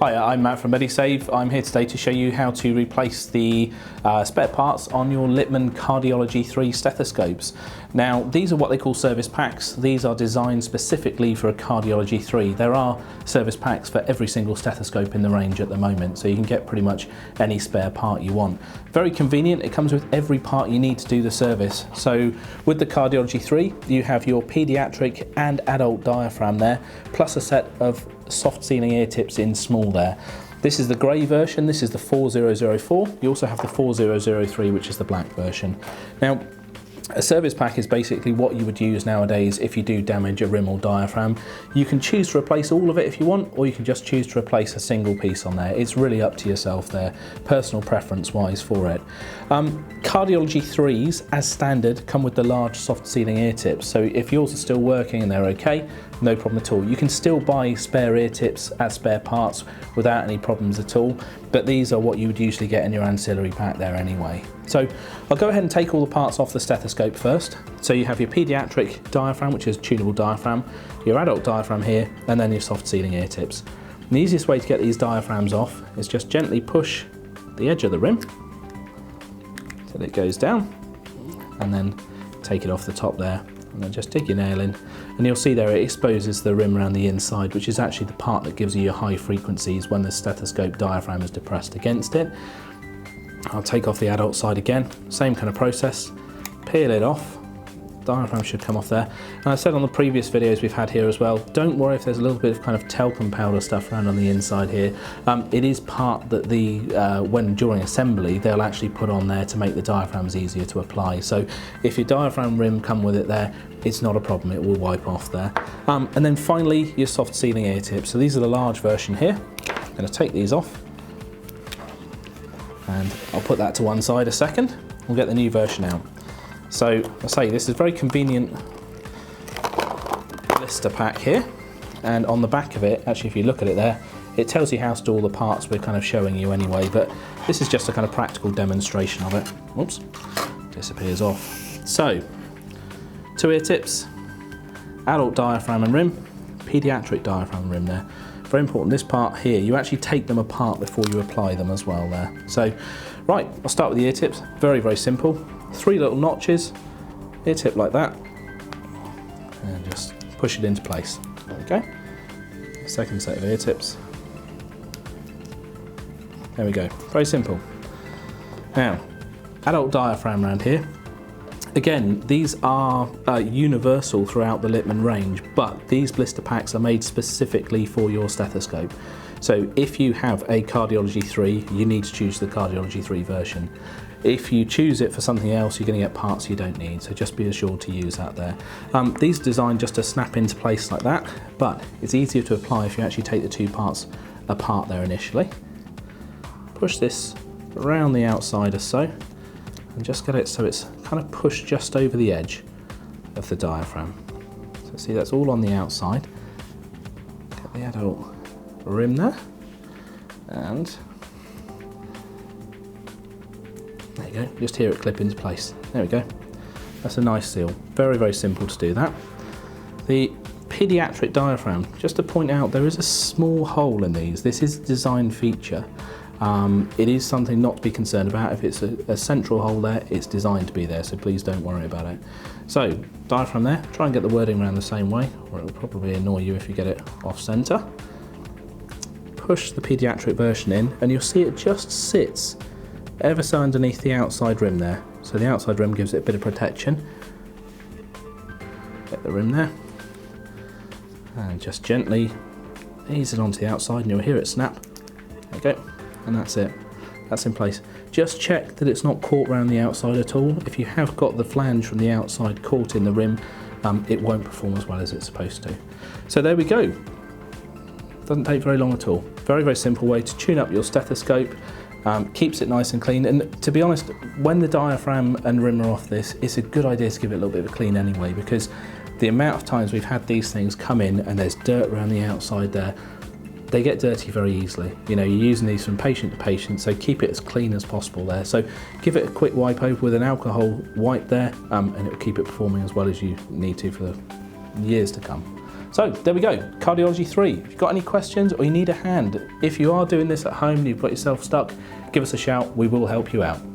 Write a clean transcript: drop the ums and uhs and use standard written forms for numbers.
Hi, I'm Matt from MediSave. I'm here today to show you how to replace the spare parts on your LITTMANN Cardiology 3 stethoscopes. Now, these are what they call service packs. These are designed specifically for a Cardiology 3. There are service packs for every single stethoscope in the range at the moment, so you can get pretty much any spare part you want. Very convenient. It comes with every part you need to do the service. So with the Cardiology 3, you have your pediatric and adult diaphragm there, plus a set of soft sealing ear tips in small there. This is the grey version, this is the 4004. You also have the 4003, which is the black version. Now, a service pack is basically what you would use nowadays if you do damage a rim or diaphragm. You can choose to replace all of it if you want, or you can just choose to replace a single piece on there. It's really up to yourself there, personal preference wise for it. Cardiology 3s, as standard, come with the large soft sealing ear tips. So if yours are still working and they're okay, no problem at all. You can still buy spare ear tips as spare parts without any problems at all, but these are what you would usually get in your ancillary pack there anyway. So I'll go ahead and take all the parts off the stethoscope first. So you have your pediatric diaphragm, which is tunable diaphragm, your adult diaphragm here, and then your soft sealing ear tips. And the easiest way to get these diaphragms off is just gently push the edge of the rim till it goes down, and then take it off the top there. And then just dig your nail in, and you'll see there it exposes the rim around the inside, which is actually the part that gives you your high frequencies when the stethoscope diaphragm is depressed against it. I'll take off the adult side again, same kind of process, peel it off, diaphragm should come off there. And I said on the previous videos we've had here as well, don't worry if there's a little bit of kind of talcum powder stuff around on the inside here. It is part that during assembly they'll actually put on there to make the diaphragms easier to apply. So if your diaphragm rim come with it there, it's not a problem, it will wipe off there. And then finally your soft sealing ear tips. So these are the large version here. I'm going to take these off, and I'll put that to one side a second. We'll get the new version out. So I say this is a very convenient blister pack here, and on the back of it, actually if you look at it there, it tells you how to do all the parts we're kind of showing you anyway, but this is just a kind of practical demonstration of it. Oops, disappears off. So, 2 ear tips, adult diaphragm and rim, pediatric diaphragm and rim there. Very important, this part here, you actually take them apart before you apply them as well there. So, right, I'll start with the ear tips. Very, very simple. 3 little notches, ear tip like that, and just push it into place. There we go. Second set of ear tips. There we go. Very simple. Now, adult diaphragm around here. Again, these are universal throughout the LITTMANN range, but these blister packs are made specifically for your stethoscope. So if you have a Cardiology 3, you need to choose the Cardiology 3 version. If you choose it for something else, you're going to get parts you don't need, so just be assured to use that there. These are designed just to snap into place like that, but it's easier to apply if you actually take the 2 parts apart there initially. Push this around the outside or so, and just get it so it's kind of pushed just over the edge of the diaphragm. So see, that's all on the outside. Get the adult rim there, and there you go, just hear it clip into place. There we go. That's a nice seal. Very, very simple to do that. The pediatric diaphragm, just to point out, there is a small hole in these. This is a design feature. It is something not to be concerned about. If it's a central hole there, it's designed to be there, so please don't worry about it. So, diaphragm there, try and get the wording around the same way, or it will probably annoy you if you get it off center. Push the pediatric version in, and you'll see it just sits ever so underneath the outside rim there. So the outside rim gives it a bit of protection. Get the rim there, and just gently ease it onto the outside, and you'll hear it snap. There you go. And that's it, that's in place. Just check that it's not caught around the outside at all. If you have got the flange from the outside caught in the rim, it won't perform as well as it's supposed to. So there we go. Doesn't take very long at all. Very, very simple way to tune up your stethoscope. Keeps it nice and clean, and to be honest, when the diaphragm and rim are off this, it's a good idea to give it a little bit of a clean anyway, because the amount of times we've had these things come in and there's dirt around the outside there, they get dirty very easily. You know, you're using these from patient to patient, so keep it as clean as possible there. So give it a quick wipe over with an alcohol wipe there, and it will keep it performing as well as you need to for the years to come. So there we go, Cardiology 3. If you've got any questions or you need a hand, if you are doing this at home and you've got yourself stuck, give us a shout, we will help you out.